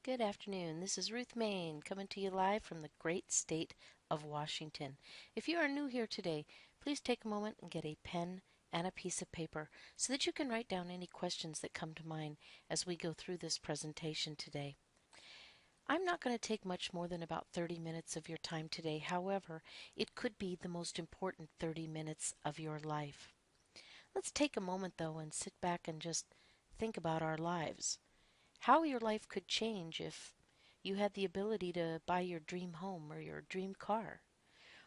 Good afternoon. This is Ruth Main coming to you live from the great state of Washington. If you are new here today, please take a moment and get a pen and a piece of paper so that you can write down any questions that come to mind as we go through this presentation today. I'm not going to take much more than about 30 minutes of your time today. However, it could be the most important 30 minutes of your life. Let's take a moment though and sit back and just think about our lives. How your life could change if you had the ability to buy your dream home or your dream car,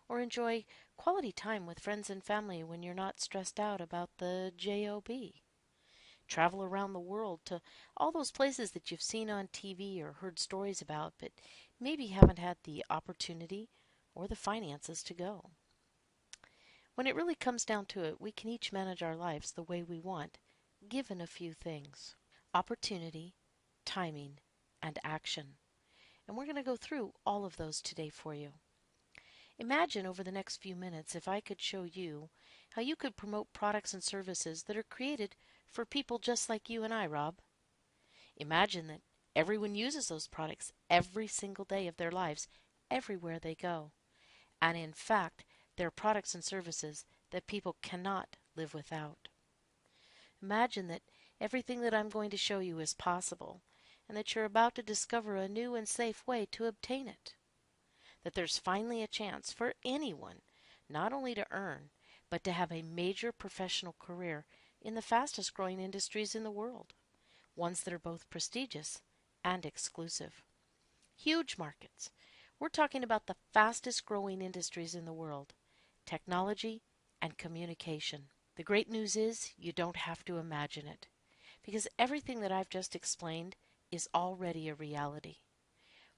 or enjoy quality time with friends and family when you're not stressed out about the job. Travel around the world to all those places that you've seen on TV or heard stories about, but maybe haven't had the opportunity or the finances to go. When it really comes down to it, we can each manage our lives the way we want, given a few things: opportunity, timing, and action. And we're going to go through all of those today for you. Imagine over the next few minutes if I could show you how you could promote products and services that are created for people just like you and I, Rob. Imagine that everyone uses those products every single day of their lives, everywhere they go. And in fact, they're products and services that people cannot live without. Imagine that everything that I'm going to show you is possible, and that you're about to discover a new and safe way to obtain it. That there's finally a chance for anyone not only to earn, but to have a major professional career in the fastest growing industries in the world, ones that are both prestigious and exclusive. Huge markets. We're talking about the fastest growing industries in the world: technology and communication. The great news is you don't have to imagine it, because everything that I've just explained is already a reality.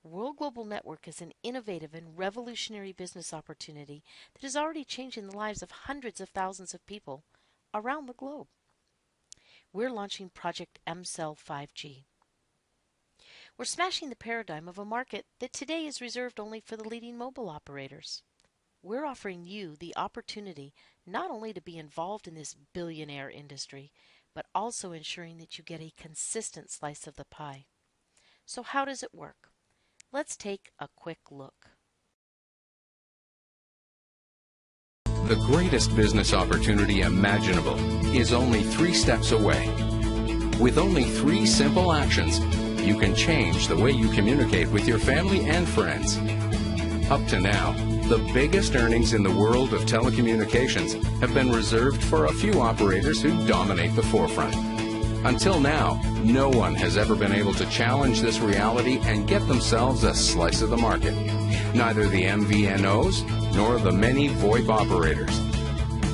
World Global Network is an innovative and revolutionary business opportunity that is already changing the lives of hundreds of thousands of people around the globe. We're launching Project MCell 5G. We're smashing the paradigm of a market that today is reserved only for the leading mobile operators. We're offering you the opportunity not only to be involved in this billionaire industry, but also ensuring that you get a consistent slice of the pie. So how does it work? Let's take a quick look. The greatest business opportunity imaginable is only 3 steps away. With only 3 simple actions, you can change the way you communicate with your family and friends. Up to now, the biggest earnings in the world of telecommunications have been reserved for a few operators who dominate the forefront. Until now, no one has ever been able to challenge this reality and get themselves a slice of the market. Neither the MVNOs nor the many VoIP operators.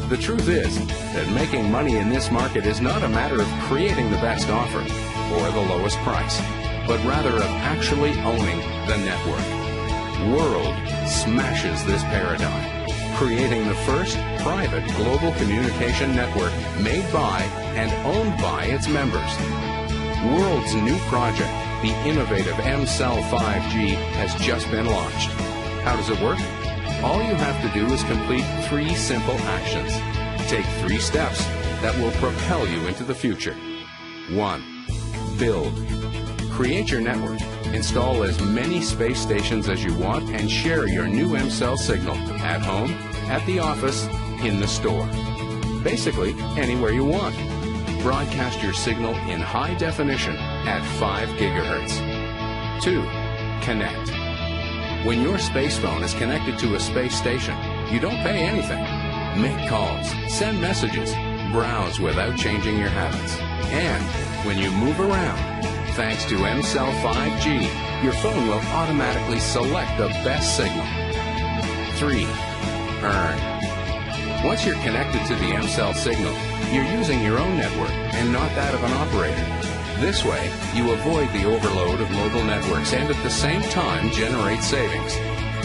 The truth is that making money in this market is not a matter of creating the best offer or the lowest price, but rather of actually owning the network. World smashes this paradigm, creating the first private global communication network made by and owned by its members. World's new project, the innovative MCell 5G, has just been launched. How does it work? All you have to do is complete 3 simple actions. Take 3 steps that will propel you into the future. 1. Build. Create your network. Install as many space stations as you want and share your new MCell signal at home, at the office, in the store. Basically, anywhere you want. Broadcast your signal in high definition at 5 gigahertz. 2. Connect. When your space phone is connected to a space station, you don't pay anything. Make calls, send messages, browse without changing your habits. And when you move around, thanks to MCell 5G, your phone will automatically select the best signal. 3. Earn. Once you're connected to the MCell signal, you're using your own network and not that of an operator. This way, you avoid the overload of mobile networks and at the same time generate savings.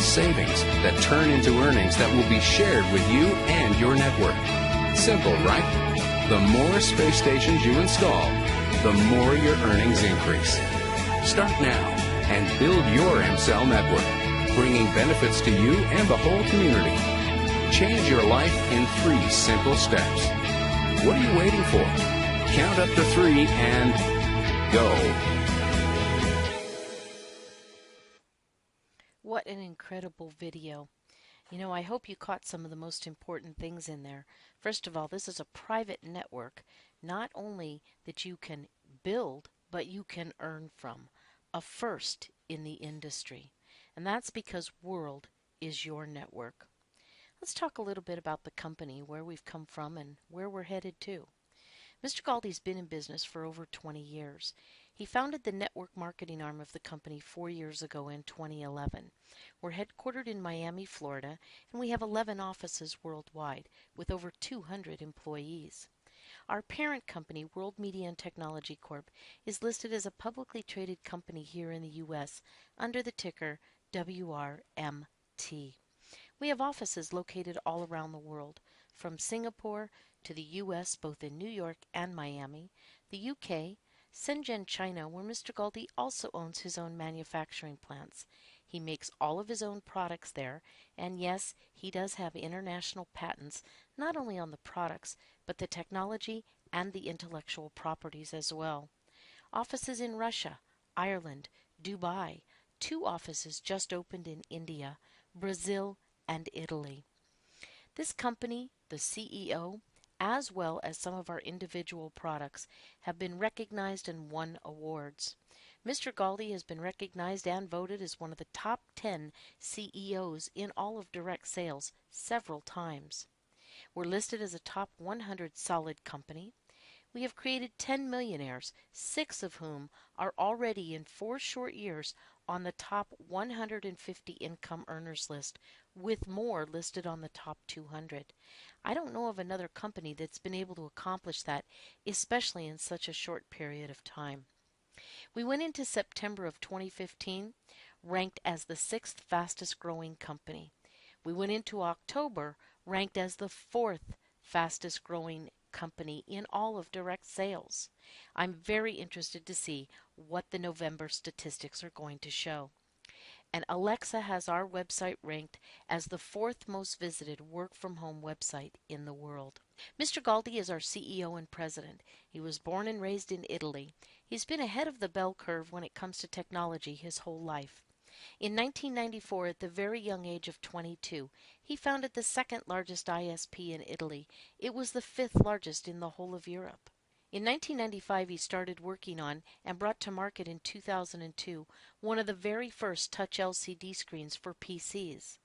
Savings that turn into earnings that will be shared with you and your network. Simple, right? The more space stations you install, the more your earnings increase. Start now and build your MCell network, bringing benefits to you and the whole community. Change your life in 3 simple steps. What are you waiting for? Count up to 3 and go. What an incredible video. I hope you caught some of the most important things in there. First of all, this is a private network, not only that you can build, but you can earn from. A first in the industry. And that's because World is your network. Let's talk a little bit about the company, where we've come from, and where we're headed to. Mr. Galdi's been in business for over 20 years. He founded the network marketing arm of the company 4 years ago in 2011. We're headquartered in Miami, Florida, and we have 11 offices worldwide with over 200 employees. Our parent company, World Media and Technology Corp., is listed as a publicly traded company here in the U.S. under the ticker WRMT. We have offices located all around the world, from Singapore to the U.S., both in New York and Miami, the U.K., Shenzhen, China, where Mr. Galdi also owns his own manufacturing plants. He makes all of his own products there, and yes, he does have international patents, not only on the products, but the technology and the intellectual properties as well. Offices in Russia, Ireland, Dubai, 2 offices just opened in India, Brazil, and Italy. This company, the CEO, as well as some of our individual products, have been recognized and won awards. Mr. Galdi has been recognized and voted as one of the top 10 CEOs in all of direct sales several times. We're listed as a top 100 solid company. We have created 10 millionaires, 6 of whom are already in 4 short years on the top 150 income earners list, with more listed on the top 200. I don't know of another company that's been able to accomplish that, especially in such a short period of time. We went into September of 2015 ranked as the 6th fastest growing company. We went into October ranked as the 4th fastest growing company in all of direct sales. I'm very interested to see what the November statistics are going to show. And Alexa has our website ranked as the 4th most visited work from home website in the world. Mr. Galdi is our CEO and president. He was born and raised in Italy. He's been ahead of the bell curve when it comes to technology his whole life. In 1994, at the very young age of 22, he founded the 2nd largest ISP in Italy. It was the 5th largest in the whole of Europe. In 1995, he started working on and brought to market in 2002 one of the very first touch LCD screens for PCs.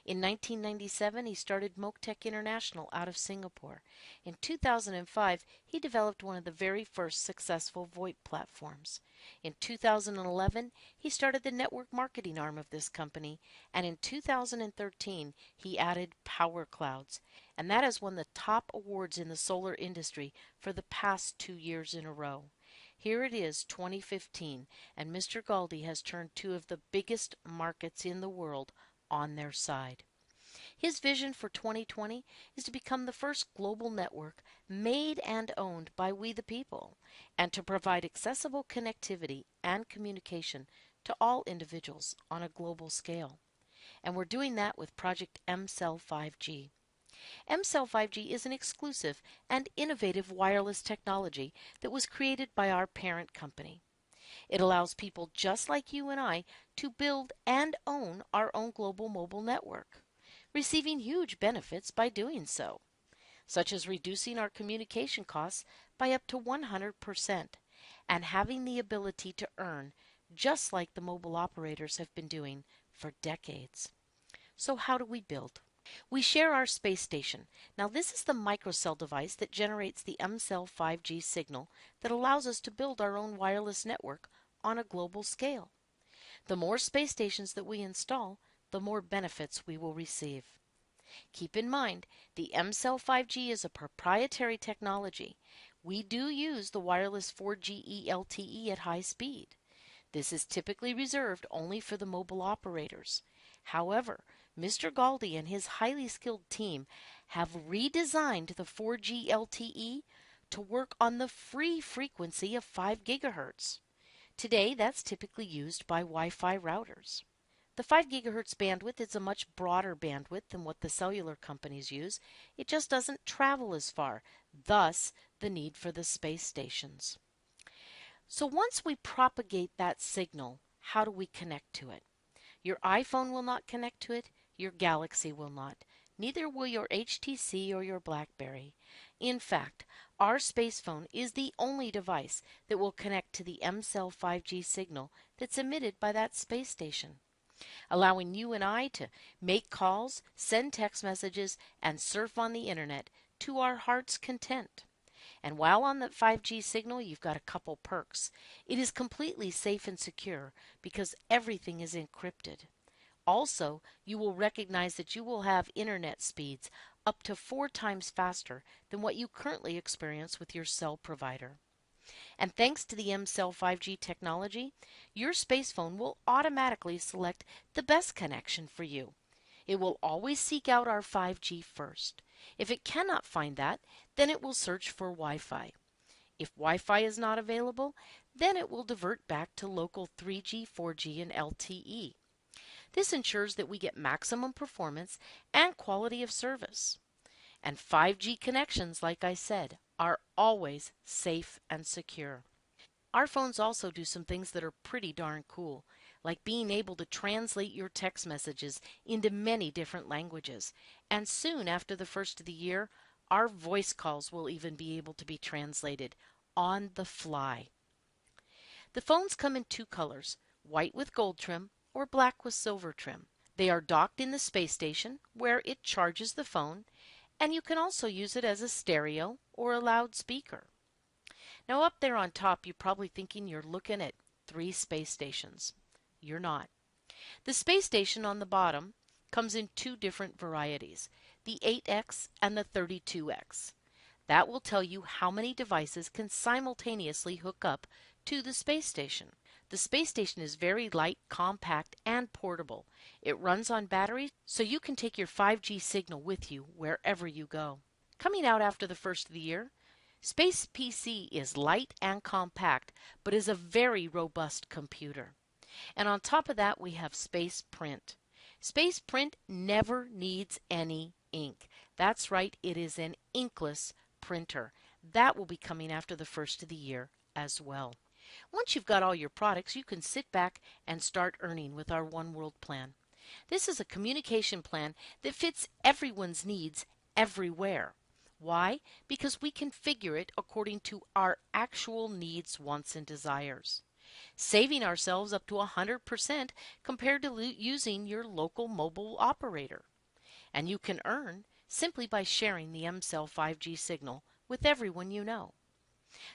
In 1997, he started Moktek International out of Singapore. In 2005, he developed one of the very first successful VoIP platforms. In 2011, he started the network marketing arm of this company, and in 2013, he added Power Clouds, and that has won the top awards in the solar industry for the past 2 years in a row. Here it is, 2015, and Mr. Galdi has turned 2 of the biggest markets in the world on their side. His vision for 2020 is to become the first global network made and owned by we the people, and to provide accessible connectivity and communication to all individuals on a global scale. And we're doing that with Project MCell 5G. MCell 5G is an exclusive and innovative wireless technology that was created by our parent company. It allows people just like you and I to build and own our own global mobile network, receiving huge benefits by doing so, such as reducing our communication costs by up to 100% and having the ability to earn just like the mobile operators have been doing for decades. So how do we build? We share our space station. Now this is the microcell device that generates the MCell 5G signal that allows us to build our own wireless network on a global scale. The more space stations that we install, the more benefits we will receive. Keep in mind, the MCell 5G is a proprietary technology. We do use the wireless 4G LTE at high speed. This is typically reserved only for the mobile operators. However, Mr. Galdi and his highly skilled team have redesigned the 4G LTE to work on the free frequency of 5 gigahertz. Today, that's typically used by Wi-Fi routers. The 5 gigahertz bandwidth is a much broader bandwidth than what the cellular companies use. It just doesn't travel as far, thus the need for the space stations. So once we propagate that signal, how do we connect to it? Your iPhone will not connect to it. Your Galaxy will not. Neither will your HTC or your BlackBerry. In fact, our space phone is the only device that will connect to the mCell 5G signal that's emitted by that space station, allowing you and I to make calls, send text messages, and surf on the internet to our heart's content. And while on the 5G signal, you've got a couple perks. It is completely safe and secure because everything is encrypted. Also, you will recognize that you will have internet speeds up to 4 times faster than what you currently experience with your cell provider. And thanks to the mCell 5G technology, your space phone will automatically select the best connection for you. It will always seek out our 5G first. If it cannot find that, then it will search for Wi-Fi. If Wi-Fi is not available, then it will divert back to local 3G, 4G, and LTE. This ensures that we get maximum performance and quality of service. And 5G connections, like I said, are always safe and secure. Our phones also do some things that are pretty darn cool, like being able to translate your text messages into many different languages. And soon after the first of the year, our voice calls will even be able to be translated on the fly. The phones come in 2 colors, white with gold trim or black with silver trim. They are docked in the space station where it charges the phone, and you can also use it as a stereo or a loudspeaker. Now up there on top, you're probably thinking you're looking at 3 space stations. You're not. The space station on the bottom comes in 2 different varieties, the 8X and the 32X. That will tell you how many devices can simultaneously hook up to the space station. The space station is very light, compact, and portable. It runs on batteries, so you can take your 5G signal with you wherever you go. Coming out after the first of the year, Space PC is light and compact, but is a very robust computer. And on top of that, we have Space Print. Space Print never needs any ink. That's right, it is an inkless printer. That will be coming after the first of the year as well. Once you've got all your products, you can sit back and start earning with our One World plan. This is a communication plan that fits everyone's needs everywhere. Why? Because we configure it according to our actual needs, wants, and desires, saving ourselves up to 100% compared to using your local mobile operator. And you can earn simply by sharing the mCell 5G signal with everyone you know.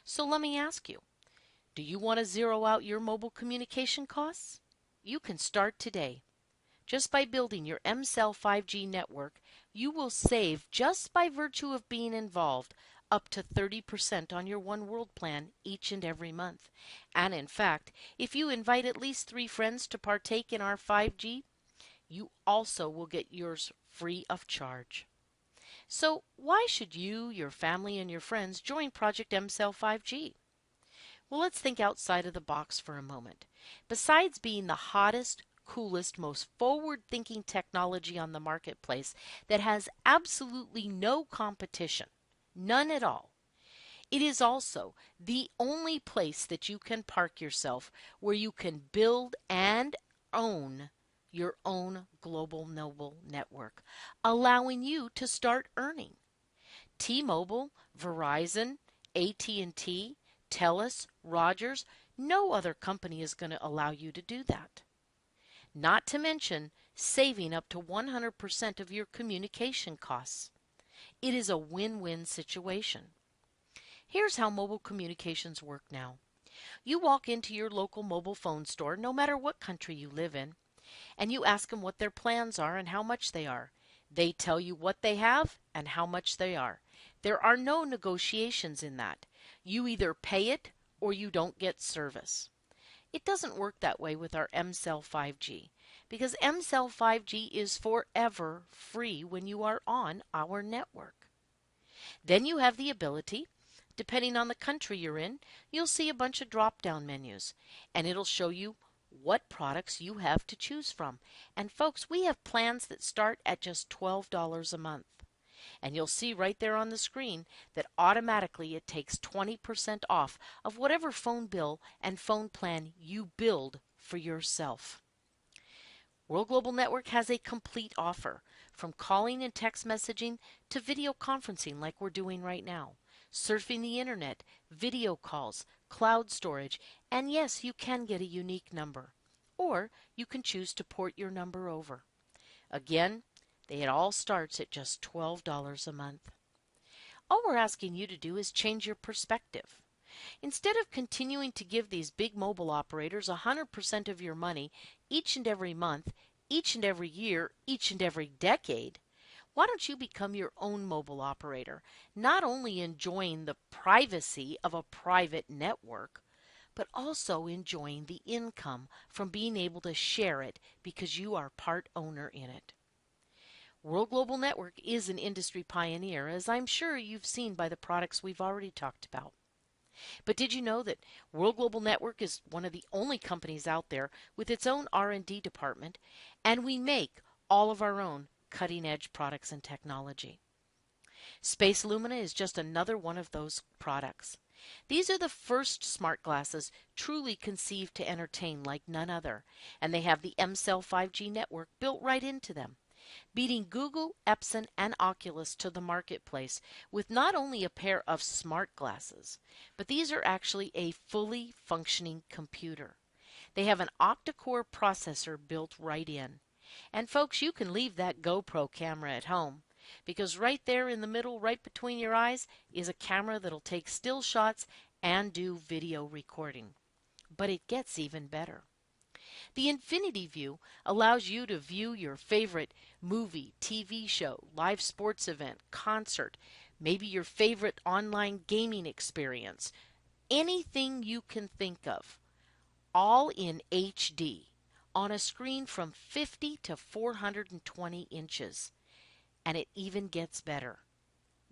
So let me ask you, do you want to zero out your mobile communication costs? You can start today. Just by building your mCell 5G network, you will save, just by virtue of being involved, up to 30% on your One World plan each and every month. And in fact, if you invite at least 3 friends to partake in our 5G, you also will get yours free of charge. So why should you, your family, and your friends join Project mCell 5G? Well, let's think outside of the box for a moment. Besides being the hottest, coolest, most forward-thinking technology on the marketplace that has absolutely no competition, none at all, it is also the only place that you can park yourself where you can build and own your own global mobile network, allowing you to start earning. T-Mobile, Verizon, AT&T, TELUS, Rogers, no other company is going to allow you to do that. Not to mention saving up to 100% of your communication costs. It is a win-win situation. Here's how mobile communications work now. You walk into your local mobile phone store, no matter what country you live in, and you ask them what their plans are and how much they are. They tell you what they have and how much they are. There are no negotiations in that. You either pay it or you don't get service. It doesn't work that way with our mCell 5G, because mCell 5G is forever free when you are on our network. Then you have the ability, depending on the country you're in, you'll see a bunch of drop-down menus, and it'll show you what products you have to choose from. And folks, we have plans that start at just $12 a month. And you'll see right there on the screen that automatically it takes 20% off of whatever phone bill and phone plan you build for yourself. World Global Network has a complete offer, from calling and text messaging to video conferencing like we're doing right now, surfing the internet, video calls, cloud storage, and yes, you can get a unique number. Or you can choose to port your number over. Again, it all starts at just $12 a month. All we're asking you to do is change your perspective. Instead of continuing to give these big mobile operators 100% of your money each and every month, each and every year, each and every decade, why don't you become your own mobile operator, not only enjoying the privacy of a private network, but also enjoying the income from being able to share it because you are part owner in it. World Global Network is an industry pioneer, as I'm sure you've seen by the products we've already talked about. But did you know that World Global Network is one of the only companies out there with its own R&D department, and we make all of our own cutting-edge products and technology? Space Lumina is just another one of those products. These are the first smart glasses truly conceived to entertain like none other, and they have the M-Cell 5G network built right into them, beating Google, Epson, and Oculus to the marketplace with not only a pair of smart glasses, but these are actually a fully functioning computer. They have an octa-core processor built right in. And folks, you can leave that GoPro camera at home, because right there in the middle, right between your eyes, is a camera that'll take still shots and do video recording. But it gets even better. The Infinity View allows you to view your favorite movie, TV show, live sports event, concert, maybe your favorite online gaming experience, anything you can think of, all in HD on a screen from 50 to 420 inches. And it even gets better.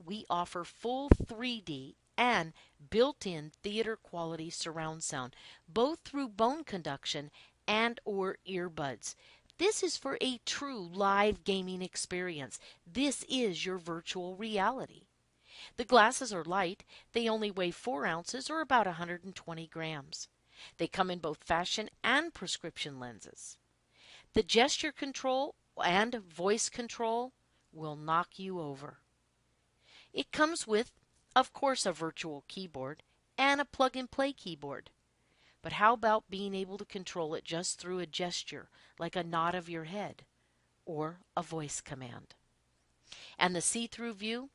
We offer full 3D and built-in theater quality surround sound, both through bone conduction and or earbuds. This is for a true live gaming experience. This is your virtual reality. The glasses are light. They only weigh 4 ounces or about 120 grams. They come in both fashion and prescription lenses. The gesture control and voice control will knock you over. It comes with, of course, a virtual keyboard and a plug-and-play keyboard. But how about being able to control it just through a gesture, like a nod of your head or a voice command? And the see-through view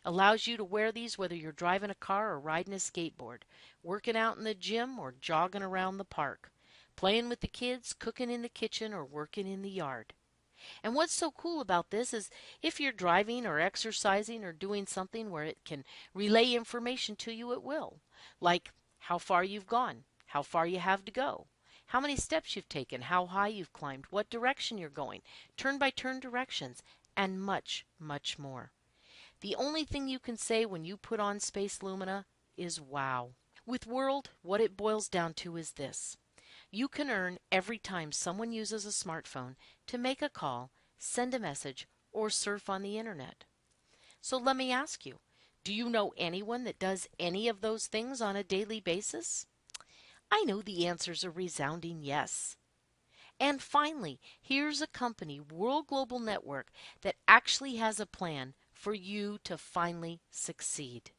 allows you to wear these whether you're driving a car or riding a skateboard, working out in the gym or jogging around the park, playing with the kids, cooking in the kitchen, or working in the yard. And what's so cool about this is if you're driving or exercising or doing something where it can relay information to you, it will. Like how far you've gone, how far you have to go, how many steps you've taken, how high you've climbed, what direction you're going, turn-by-turn directions, and much, much more. The only thing you can say when you put on Space Lumina is wow. With World, what it boils down to is this. You can earn every time someone uses a smartphone to make a call, send a message, or surf on the internet. So let me ask you, do you know anyone that does any of those things on a daily basis? I know the answer's a resounding yes. And finally, here's a company, World Global Network, that actually has a plan for you to finally succeed.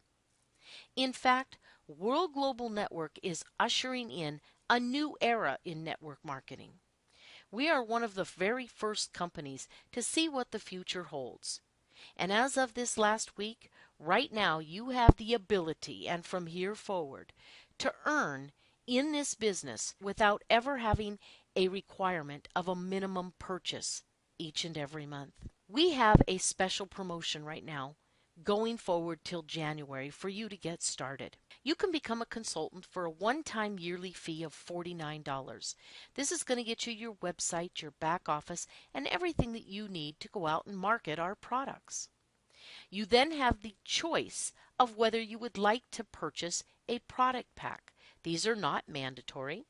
In fact, World Global Network is ushering in a new era in network marketing. We are one of the very first companies to see what the future holds. And as of this last week, right now you have the ability, and from here forward, to earn in this business without ever having a requirement of a minimum purchase each and every month. We have a special promotion right now going forward till January for you to get started. You can become a consultant for a one-time yearly fee of $49. This is going to get you your website, your back office, and everything that you need to go out and market our products. You then have the choice of whether you would like to purchase a product pack. These are not mandatory,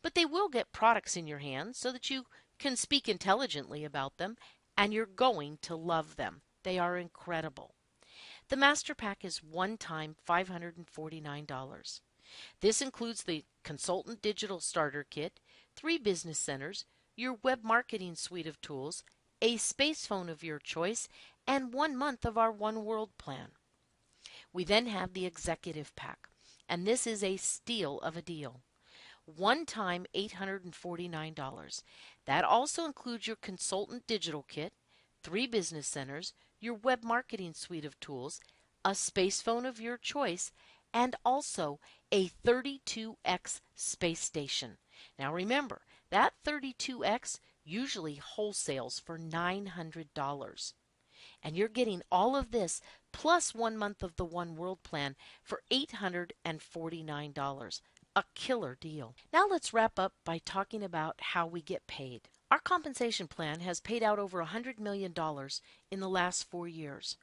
but they will get products in your hands so that you can speak intelligently about them, and you're going to love them. They are incredible. The Master Pack is one-time $549. This includes the Consultant Digital Starter Kit, 3 business centers, your web marketing suite of tools, a space phone of your choice, and 1 month of our One World plan. We then have the executive pack, and this is a steal of a deal. One time $849. That also includes your consultant digital kit, 3 business centers, your web marketing suite of tools, a space phone of your choice, and also a 32X space station. Now remember, that 32X usually wholesales for $900. And you're getting all of this plus 1 month of the One World plan for $849. A killer deal. Now let's wrap up by talking about how we get paid. Our compensation plan has paid out over $100 million in the last 4 years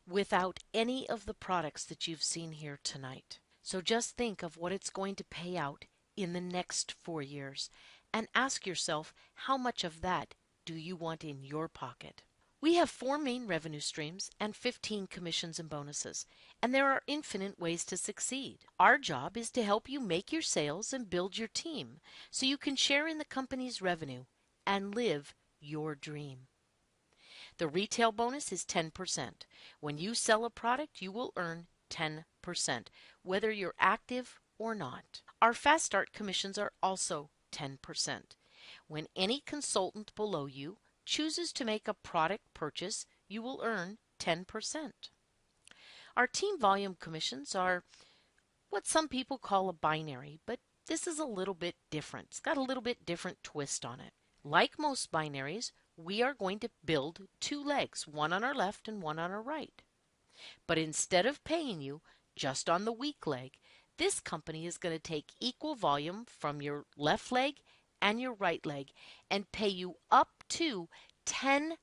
without any of the products that you've seen here tonight. So just think of what it's going to pay out in the next 4 years and ask yourself, how much of that do you want in your pocket? We have 4 main revenue streams and 15 commissions and bonuses, and there are infinite ways to succeed. Our job is to help you make your sales and build your team so you can share in the company's revenue and live your dream. The retail bonus is 10%. When you sell a product, you will earn 10%, whether you're active or not. Our fast start commissions are also 10%. When any consultant below you chooses to make a product purchase, you will earn 10%. Our team volume commissions are what some people call a binary, but this is a little bit different. It's got a little bit different twist on it. Like most binaries, we are going to build 2 legs, one on our left and one on our right. But instead of paying you just on the weak leg, this company is going to take equal volume from your left leg and your right leg and pay you up to 10%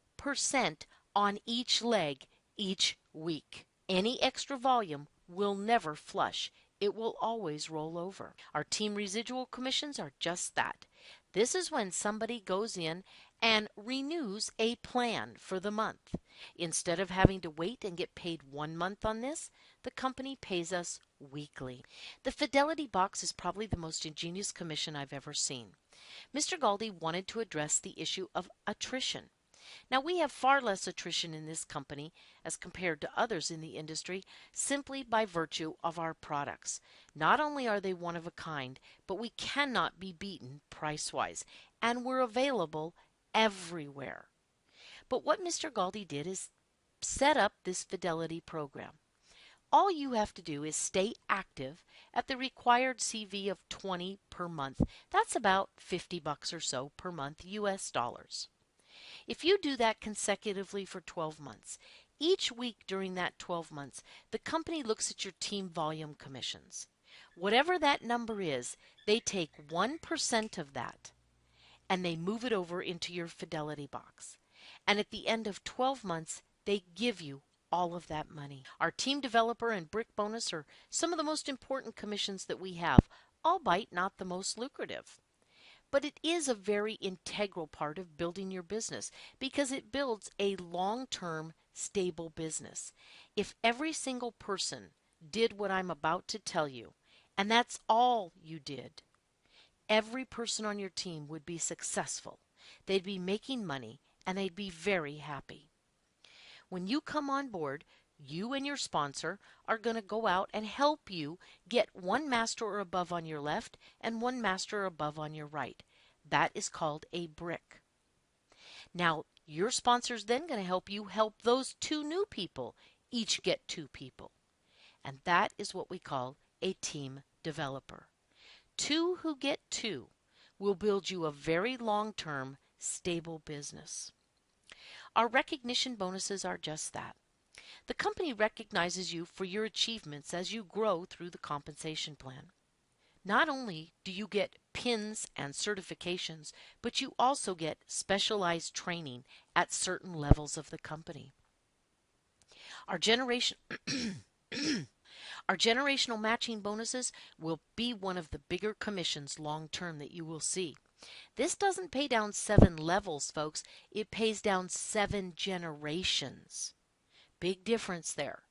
on each leg each week. Any extra volume will never flush. It will always roll over. Our team residual commissions are just that. This is when somebody goes in and renews a plan for the month. Instead of having to wait and get paid 1 month on this, the company pays us weekly. The Fidelity Box is probably the most ingenious commission I've ever seen. Mr. Galdi wanted to address the issue of attrition. Now, we have far less attrition in this company as compared to others in the industry simply by virtue of our products. Not only are they one of a kind, but we cannot be beaten price-wise, and we're available everywhere. But what Mr. Galdi did is set up this Fidelity program. All you have to do is stay active at the required CV of 20 per month. That's about $50 or so per month, US dollars. If you do that consecutively for 12 months, each week during that 12 months, the company looks at your team volume commissions. Whatever that number is, they take 1% of that and they move it over into your Fidelity Box. And at the end of 12 months, they give you all of that money. Our team developer and brick bonus are some of the most important commissions that we have, albeit not the most lucrative. But it is a very integral part of building your business because it builds a long-term, stable business. If every single person did what I'm about to tell you, and that's all you did, every person on your team would be successful. They'd be making money, and they'd be very happy. When you come on board, you and your sponsor are going to go out and help you get 1 master or above on your left and 1 master or above on your right. That is called a brick. Now, your sponsor is then going to help you help those 2 new people each get 2 people. And that is what we call a team developer. 2 who get 2 will build you a very long-term, stable business. Our recognition bonuses are just that. The company recognizes you for your achievements as you grow through the compensation plan. Not only do you get pins and certifications, but you also get specialized training at certain levels of the company. Our generational matching bonuses will be one of the bigger commissions long term that you will see. This doesn't pay down 7 levels, folks. It pays down 7 generations. Big difference there.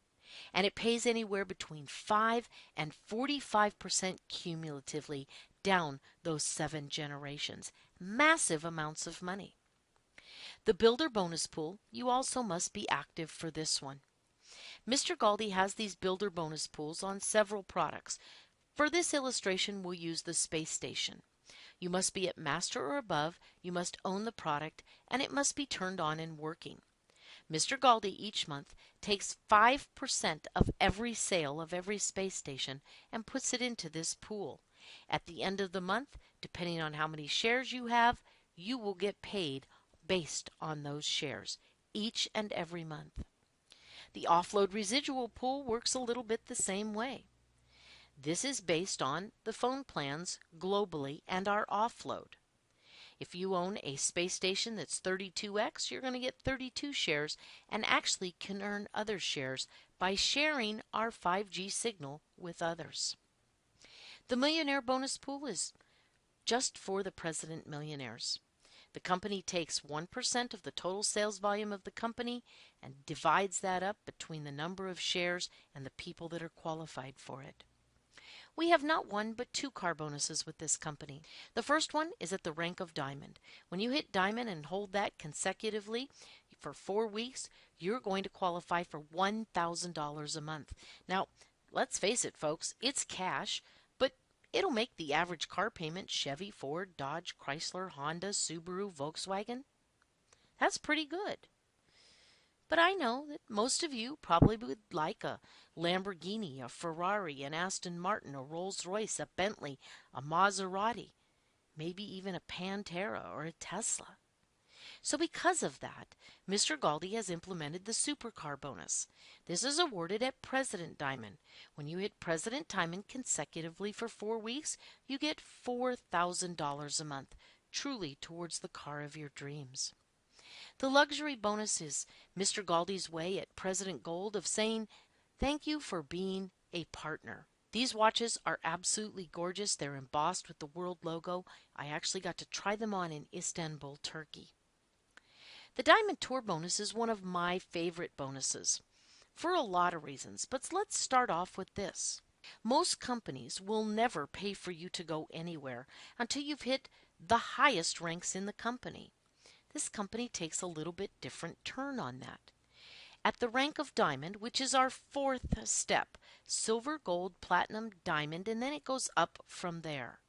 And it pays anywhere between 5 and 45% cumulatively down those 7 generations. massive amounts of money. The builder bonus pool, you also must be active for this one. Mr. Galdi has these builder bonus pools on several products. For this illustration, we'll use the space station. You must be at master or above, you must own the product, and it must be turned on and working. Mr. Galdi each month takes 5% of every sale of every space station and puts it into this pool. At the end of the month, depending on how many shares you have, you will get paid based on those shares each and every month. The offload residual pool works a little bit the same way. This is based on the phone plans globally and our offload. If you own a space station that's 32x, you're going to get 32 shares and actually can earn other shares by sharing our 5G signal with others. The millionaire bonus pool is just for the president millionaires. The company takes 1% of the total sales volume of the company and divides that up between the number of shares and the people that are qualified for it. We have not one but two car bonuses with this company. The first one is at the rank of diamond. When you hit diamond and hold that consecutively for 4 weeks, you're going to qualify for $1,000 a month. Now, let's face it, folks, it's cash, but it'll make the average car payment Chevy, Ford, Dodge, Chrysler, Honda, Subaru, Volkswagen. That's pretty good. But I know that most of you probably would like a Lamborghini, a Ferrari, an Aston Martin, a Rolls-Royce, a Bentley, a Maserati, maybe even a Pantera or a Tesla. So because of that, Mr. Galdi has implemented the supercar bonus. This is awarded at President Diamond. When you hit President Diamond consecutively for 4 weeks, you get $4,000 a month, truly towards the car of your dreams. The luxury bonus is Mr. Galdi's way at President Gold of saying, thank you for being a partner. These watches are absolutely gorgeous. They're embossed with the world logo. I actually got to try them on in Istanbul, Turkey. The Diamond Tour bonus is one of my favorite bonuses for a lot of reasons, but let's start off with this. Most companies will never pay for you to go anywhere until you've hit the highest ranks in the company. This company takes a little bit different turn on that. At the rank of diamond, which is our fourth step, silver, gold, platinum, diamond, and then it goes up from there.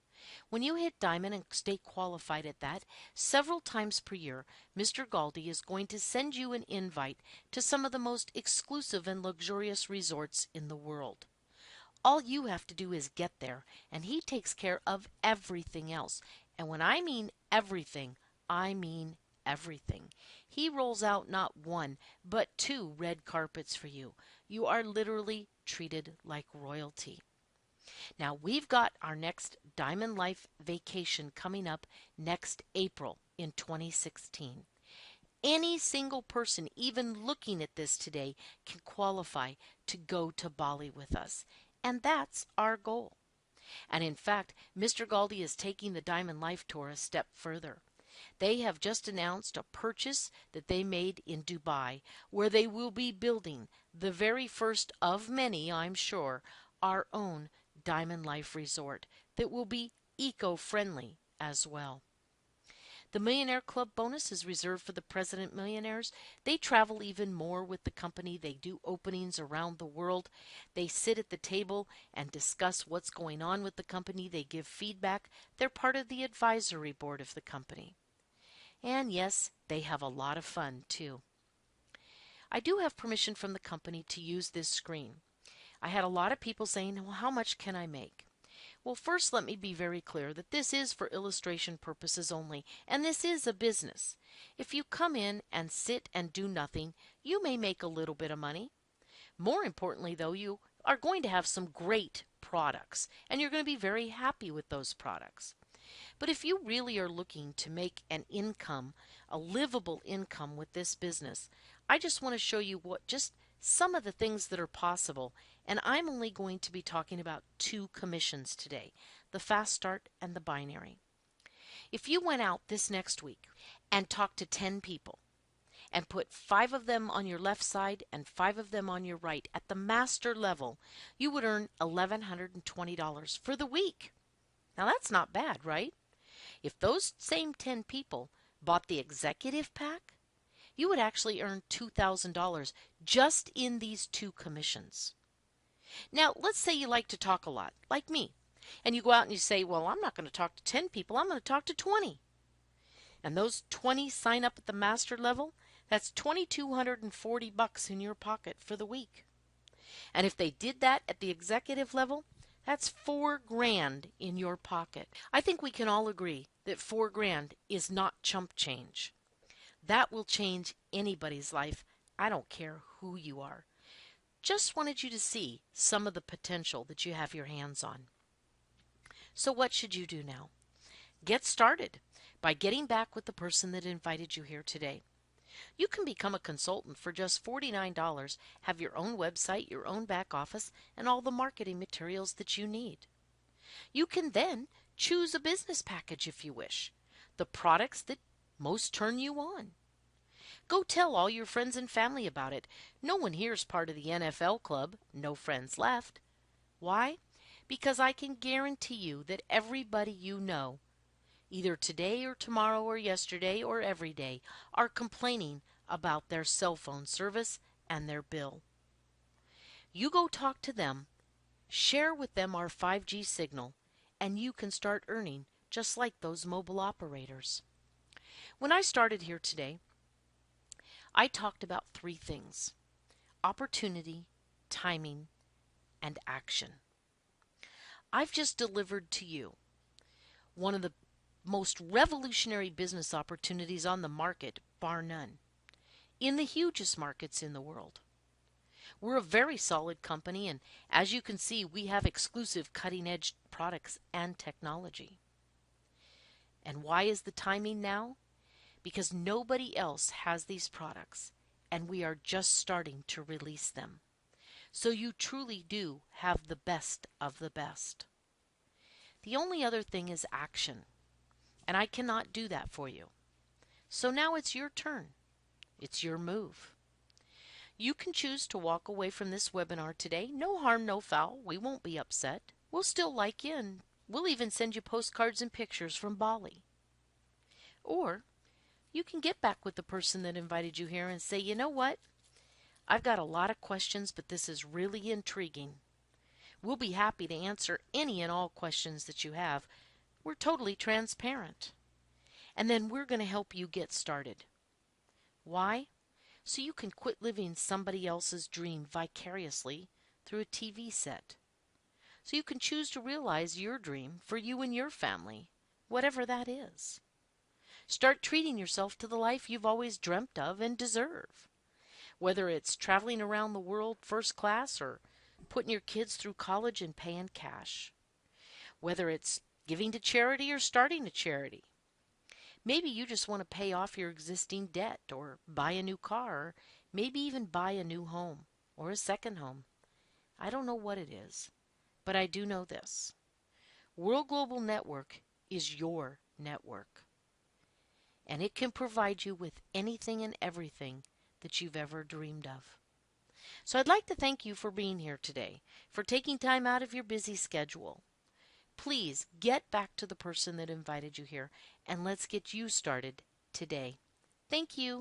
When you hit diamond and stay qualified at that, several times per year, Mr. Galdi is going to send you an invite to some of the most exclusive and luxurious resorts in the world. All you have to do is get there, and he takes care of everything else. And when I mean everything, I mean everything. He rolls out not one, but 2 red carpets for you. You are literally treated like royalty. Now, we've got our next Diamond Life vacation coming up next April in 2016. Any single person even looking at this today can qualify to go to Bali with us. And that's our goal. And in fact, Mr. Galdi is taking the Diamond Life Tour a step further. They have just announced a purchase that they made in Dubai, where they will be building the very first of many, I'm sure, our own Diamond Life Resort that will be eco-friendly as well. The Millionaire Club bonus is reserved for the President Millionaires. They travel even more with the company. They do openings around the world. They sit at the table and discuss what's going on with the company. They give feedback. They're part of the advisory board of the company. And yes, they have a lot of fun too. I do have permission from the company to use this screen. I had a lot of people saying, well, how much can I make? Well, first let me be very clear that this is for illustration purposes only, and this is a business. If you come in and sit and do nothing, you may make a little bit of money. More importantly, though, you are going to have some great products, and you're going to be very happy with those products. But if you really are looking to make an income, a livable income with this business, I just want to show you just some of the things that are possible, and I'm only going to be talking about 2 commissions today, the fast start and the binary. If you went out this next week and talked to 10 people and put 5 of them on your left side and 5 of them on your right at the master level, you would earn $1,120 for the week. Now that's not bad, right? If those same 10 people bought the executive pack, you would actually earn $2,000 just in these 2 commissions. Now, let's say you like to talk a lot, like me, and you go out and you say, well, I'm not going to talk to 10 people, I'm going to talk to 20. And those 20 sign up at the master level, that's $2,240 in your pocket for the week. And if they did that at the executive level, that's $4,000 in your pocket. I think we can all agree that $4,000 is not chump change. That will change anybody's life. I don't care who you are. Just wanted you to see some of the potential that you have your hands on. So what should you do now? Get started by getting back with the person that invited you here today. You can become a consultant for just $49, have your own website, your own back office, and all the marketing materials that you need. You can then choose a business package if you wish, the products that most turn you on. Go tell all your friends and family about it. No one here is part of the NFL club, no friends left. Why? Because I can guarantee you that everybody you know, either today or tomorrow or yesterday or every day, are complaining about their cell phone service and their bill. You go talk to them, share with them our 5G signal, and you can start earning just like those mobile operators. When I started here today, I talked about 3 things: opportunity, timing, and action. I've just delivered to you one of the most revolutionary business opportunities on the market, bar none, in the hugest markets in the world. We're a very solid company, and as you can see, we have exclusive cutting-edge products and technology. And why is the timing now? Because nobody else has these products, and we are just starting to release them. So you truly do have the best of the best. The only other thing is action, and I cannot do that for you. So now it's your turn. It's your move. You can choose to walk away from this webinar today. No harm, no foul. We won't be upset. We'll still like you, and we'll even send you postcards and pictures from Bali. Or you can get back with the person that invited you here and say, you know what? I've got a lot of questions, but this is really intriguing. We'll be happy to answer any and all questions that you have. We're totally transparent. And then we're going to help you get started. Why? So you can quit living somebody else's dream vicariously through a TV set. So you can choose to realize your dream for you and your family, whatever that is. Start treating yourself to the life you've always dreamt of and deserve. Whether it's traveling around the world first class or putting your kids through college and paying cash. Whether it's giving to charity or starting a charity. Maybe you just want to pay off your existing debt or buy a new car, or maybe even buy a new home or a second home. I don't know what it is, but I do know this. World Global Network is your network, and it can provide you with anything and everything that you've ever dreamed of. So I'd like to thank you for being here today, for taking time out of your busy schedule. Please get back to the person that invited you here, and let's get you started today. Thank you.